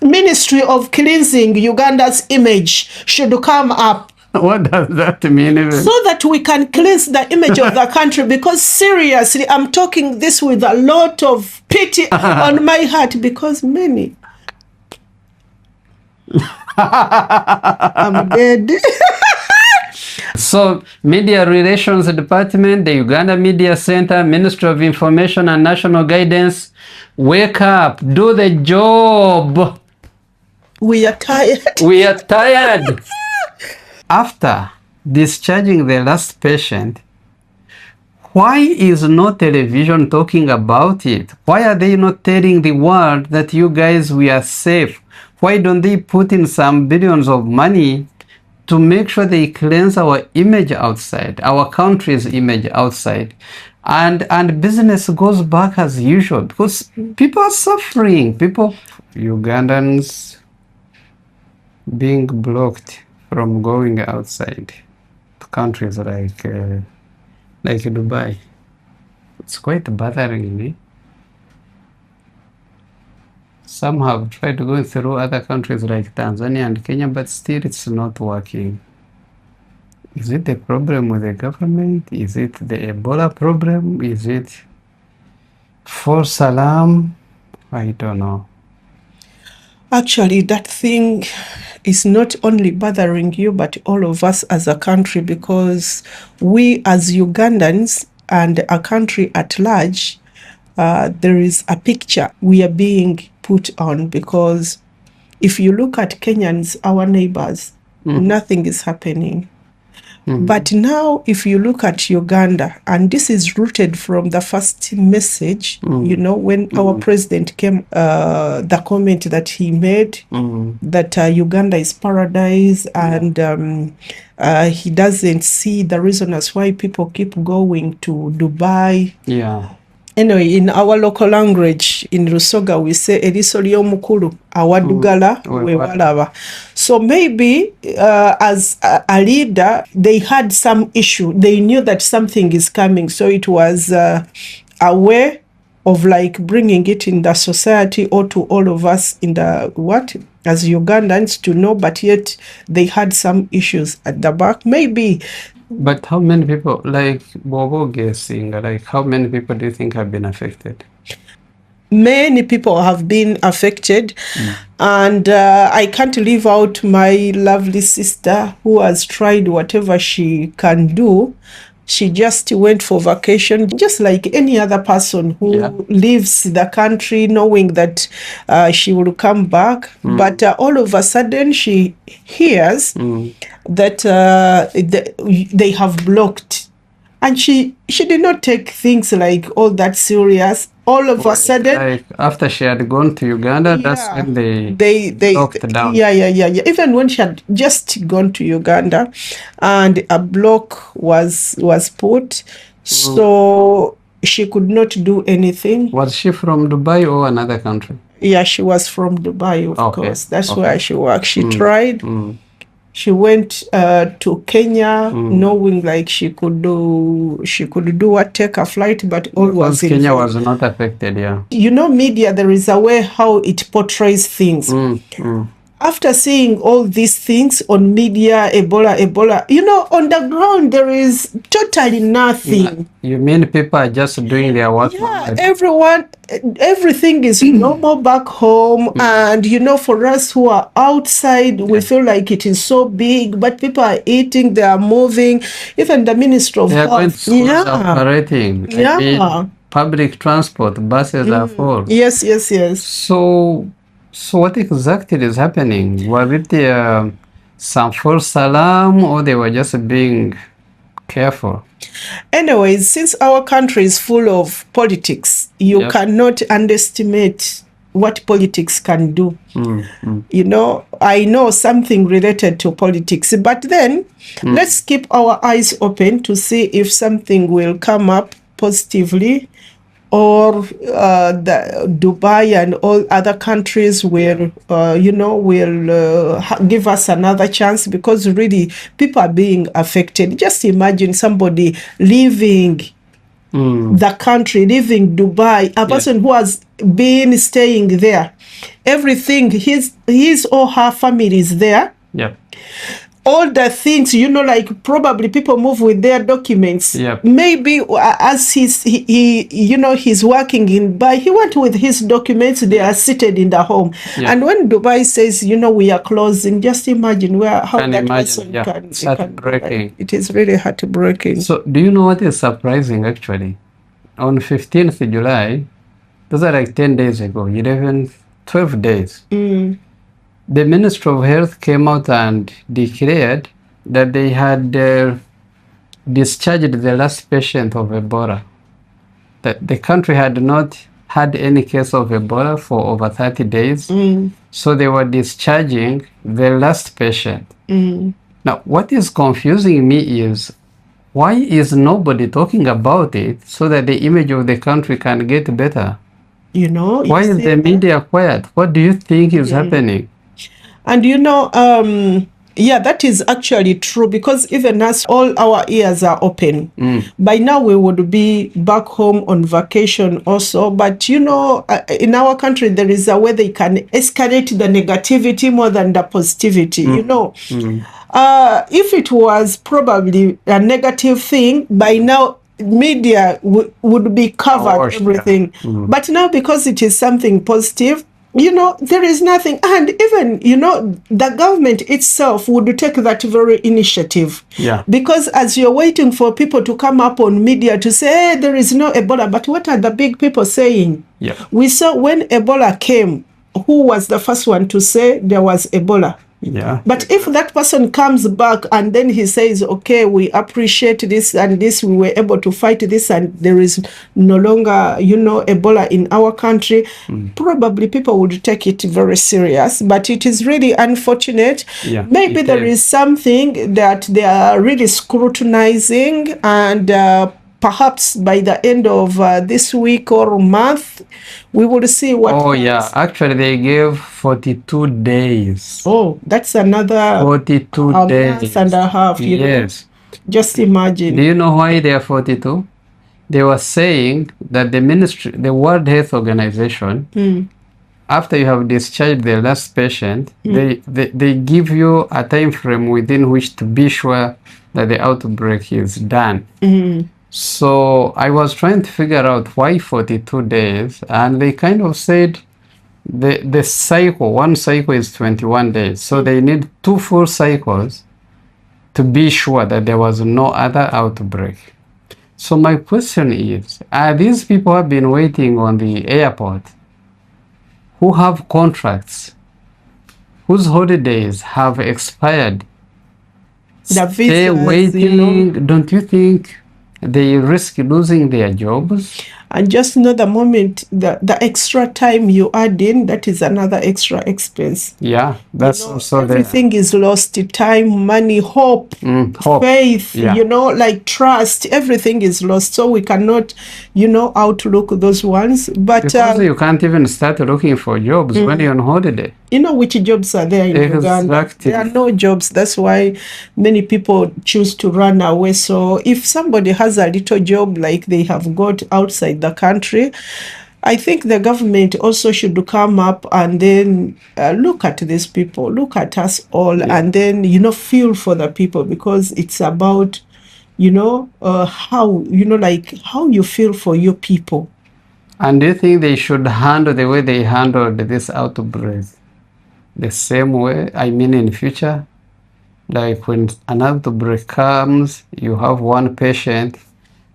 Ministry of Cleansing Uganda's image should come up. What does that mean even? So that we can cleanse the image of the country, because seriously, I'm talking this with a lot of pity on my heart, because many. I'm dead. So, Media Relations Department, the Uganda Media Center, Ministry of Information and National Guidance, wake up, do the job. We are tired. We are tired. After discharging the last patient, why is no television talking about it? Why are they not telling the world that you guys, we are safe? Why don't they put in some billions of money to make sure they cleanse our image outside, our country's image outside, and business goes back as usual? Because people are suffering. Ugandans being blocked from going outside to countries like Dubai. It's quite bothering me. Some have tried going through other countries like Tanzania and Kenya, but still it's not working. Is it the problem with the government? Is it the Ebola problem? Is it false alarm? I don't know. Actually, that thing is not only bothering you, but all of us as a country, because we as Ugandans and a country at large, there is a picture we are being put on, because if you look at Kenyans, our neighbors, nothing is happening. But now if you look at Uganda, and this is rooted from the first message, you know, when our president came, the comment that he made, that Uganda is paradise, and he doesn't see the reason as why people keep going to Dubai. Yeah. Anyway, in our local language, in Rusoga, we say eriso ly'omukulu awadugala wewalaba. So maybe as a leader, they had some issue. They knew that something is coming. So it was a way of like bringing it in the society, or to all of us in the as Ugandans to know, but yet they had some issues at the back. Maybe. But how many people, like Bobo guessing, like how many people do you think have been affected? Many people have been affected, and I can't leave out my lovely sister who has tried whatever she can do. She just went for vacation, just like any other person who leaves the country knowing that she will come back. But all of a sudden she hears that they have blocked. And she did not take things like all that serious. All of a sudden, like after she had gone to Uganda, that's when they locked down. Yeah. Even when she had just gone to Uganda, and a block was put, so she could not do anything. Was she from Dubai or another country? Yeah, she was from Dubai, of course. That's where she worked. She tried. She went to Kenya, knowing like she could take a flight, but all was in Kenya was not affected. Yeah. You know, media, there is a way how it portrays things. After seeing all these things on media, Ebola, you know, on the ground there is totally nothing. You mean people are just doing their work? Yeah, everything is normal back home. And, you know, for us who are outside, we feel like it is so big, but people are eating, they are moving. Even the Minister of Health. Operating. I mean, public transport, buses are full. Yes. So what exactly is happening? Was it some false alarm, or they were just being careful? Anyways, since our country is full of politics, you cannot underestimate what politics can do. You know, I know something related to politics, but then let's keep our eyes open to see if something will come up positively, or the Dubai and all other countries will, will give us another chance, because really people are being affected. Just imagine somebody leaving the country, leaving Dubai, a person who has been staying there, everything, his or her family is there. Yep. All the things, like probably people move with their documents. Yep. Maybe as he's working in Dubai, he went with his documents, they are seated in the home. Yep. And when Dubai says, we are closing, just imagine how that person can. It's heartbreaking. It is really heartbreaking. So do you know what is surprising actually? On 15th July, those are like 10 days ago, 12 days. The Ministry of Health came out and declared that they had discharged the last patient of Ebola. That the country had not had any case of Ebola for over 30 days. So they were discharging the last patient. Now, what is confusing me is, why is nobody talking about it so that the image of the country can get better? Why is the media quiet? What do you think is happening? And that is actually true, because even as all our ears are open, by now we would be back home on vacation also. But in our country, there is a way they can escalate the negativity more than the positivity. If it was probably a negative thing, by now media would be covered everything. But now, because it is something positive, there is nothing. And even, the government itself would take that very initiative. Yeah. Because as you're waiting for people to come up on media to say, hey, there is no Ebola, but what are the big people saying? Yeah. We saw when Ebola came, who was the first one to say there was Ebola? Yeah. But if that person comes back and then he says, okay, we appreciate this and this, we were able to fight this, and there is no longer, Ebola in our country, probably people would take it very serious. But it is really unfortunate. Yeah, maybe there is something that they are really scrutinizing, and perhaps by the end of this week or month, we will see what. Oh, yeah. Actually, they gave 42 days. Oh, that's another 42 days. Month and a half. Yes. Just imagine. Do you know why they are 42? They were saying that the World Health Organization, after you have discharged the last patient, they give you a time frame within which to be sure that the outbreak is done. So I was trying to figure out why 42 days, and they kind of said the cycle, one cycle is 21 days. So they need 2 full cycles to be sure that there was no other outbreak. So my question is, are these people who have been waiting on the airport, who have contracts, whose holidays have expired, The stay visas, waiting? Don't you think they risk losing their jobs? And just the moment the extra time you add in, that is another extra expense. Yeah, that's also everything is lost. Time, money, hope, faith, like trust, everything is lost. So we cannot, outlook those ones. But because you can't even start looking for jobs when you're on holiday. Which jobs are there in Uganda? There are no jobs. That's why many people choose to run away. So if somebody has a little job like they have got outside the country, I think the government also should come up and then look at these people, look at us all, and then, feel for the people, because it's about, how, how you feel for your people. And do you think they should handle the way they handled this outbreak the same way? I mean, in future, like when an outbreak comes, you have one patient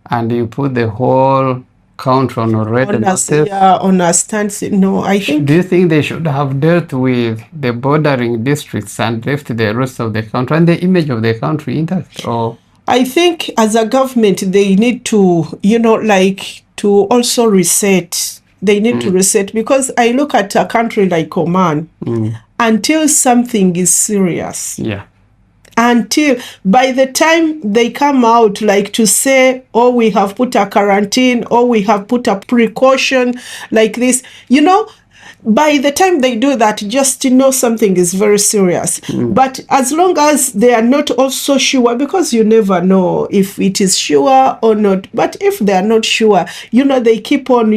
and you put the whole country on a red notice. On a standstill. No, I think. Do you think they should have dealt with the bordering districts and left the rest of the country and the image of the country intact? Or I think as a government, they need to, to also reset. They need to reset, because I look at a country like Oman, until something is serious. Yeah. Until by the time they come out to say, oh, we have put a quarantine, or we have put a precaution like this, by the time they do that, just to know something is very serious. But as long as they are not also sure, because you never know if it is sure or not, but if they are not sure, they keep on,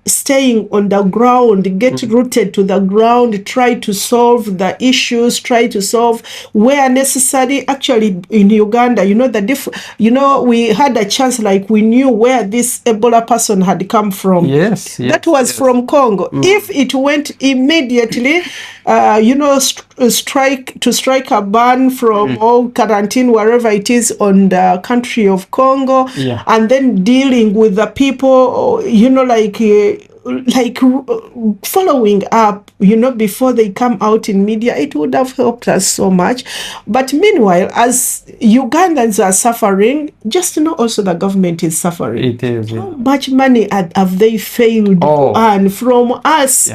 staying on the ground, get rooted to the ground, try to solve the issues, try to solve where necessary. Actually, in Uganda, we had a chance, like we knew where this Ebola person had come from. Yes, that was from Congo. If it went immediately, strike a ban from all quarantine, wherever it is on the country of Congo, and then dealing with the people, like following up, before they come out in media, it would have helped us so much. But meanwhile, as Ugandans are suffering, just know also the government is suffering. It is. How much money have they failed to earn from us?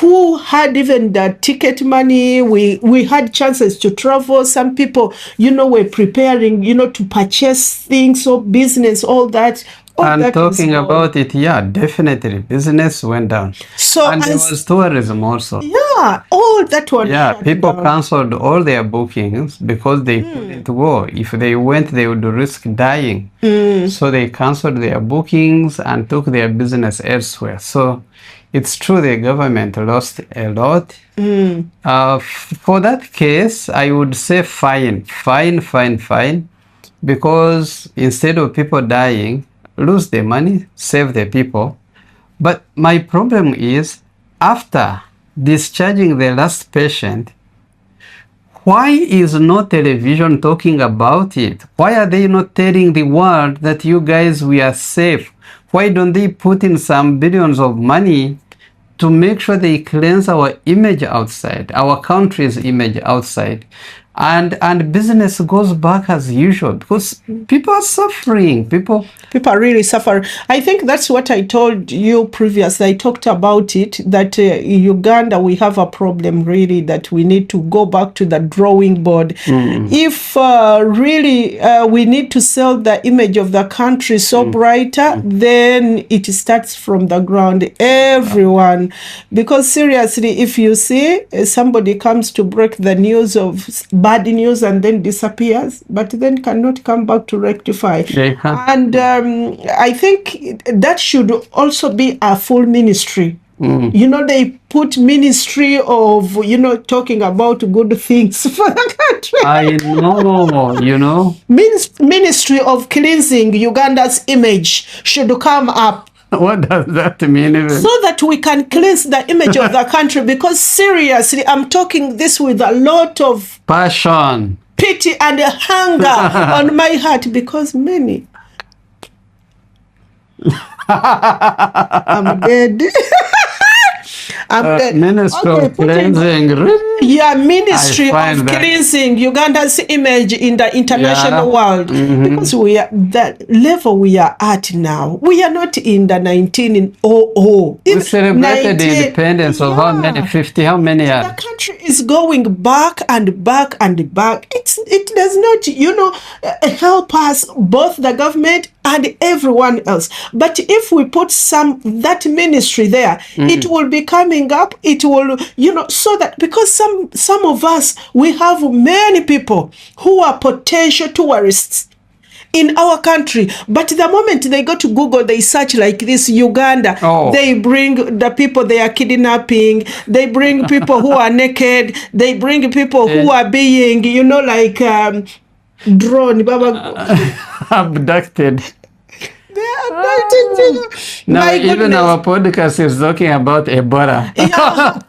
Who had even the ticket money? We had chances to travel. Some people, were preparing, to purchase things or business, all that. And talking about it, definitely business went down. And there was tourism also. All that one. People cancelled all their bookings because they couldn't go. If they went, they would risk dying. So they cancelled their bookings and took their business elsewhere. So it's true the government lost a lot. For that case, I would say fine. Because instead of people dying, lose the money, save the people. But my problem is, after discharging the last patient, why is no television talking about it? Why are they not telling the world that you guys, we are safe? Why don't they put in some billions of money to make sure they cleanse our image outside, our country's image outside? And business goes back as usual, because people are suffering. People are really suffering. I think that's what I told you previously. I talked about it, that in Uganda we have a problem really, that we need to go back to the drawing board. If really we need to sell the image of the country so brighter, then it starts from the ground, everyone. Because seriously, if you see somebody comes to break the news of bad news and then disappears, but then cannot come back to rectify. And I think that should also be a full ministry. They put ministry of, talking about good things for the country. I know, Ministry of cleansing Uganda's image should come up. What does that mean even? So that we can cleanse the image of the country, because seriously, I'm talking this with a lot of passion, pity and hunger on my heart, because many I'm dead. Ministry of cleansing. Ministry of cleansing Uganda's image in the international world. Because we are that level we are at now. We are not in the 1900. We celebrated the independence of how many? 50? How many years? The country is going back and back and back. It does not, help us, both the government and everyone else. But if we put that ministry there, it will be coming up. It will, so that, because some of us, we have many people who are potential tourists in our country, but the moment they go to Google, they search like this, Uganda, they bring the people they are kidnapping, they bring people who are naked, they bring people who are being, drone, abducted. Now even our podcast is talking about Ebola.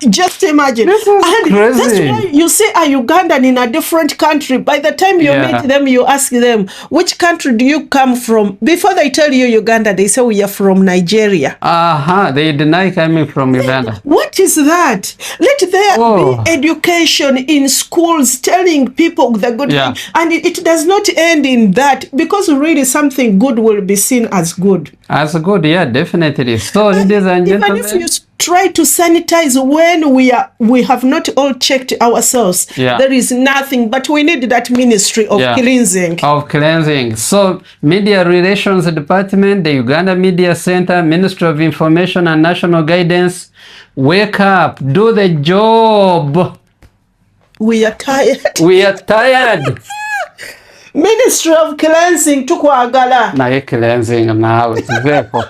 Just imagine. This is crazy. That's why you see a Ugandan in a different country. By the time you meet them, you ask them, which country do you come from? Before they tell you Uganda, they say we are from Nigeria. They deny coming from Uganda. What is that? Let there be education in schools, telling people the good thing. And it does not end in that, because really something good will be seen as good. As good, definitely. So, ladies and gentlemen. Even if you try to sanitize when we have not all checked ourselves. Yeah. There is nothing, but we need that ministry of cleansing. Of cleansing. So Media Relations Department, the Uganda Media Center, Ministry of Information and National Guidance, wake up, do the job. We are tired. We are tired. Ministry of cleansing tukwagala. Naye cleansing now, it's therefore.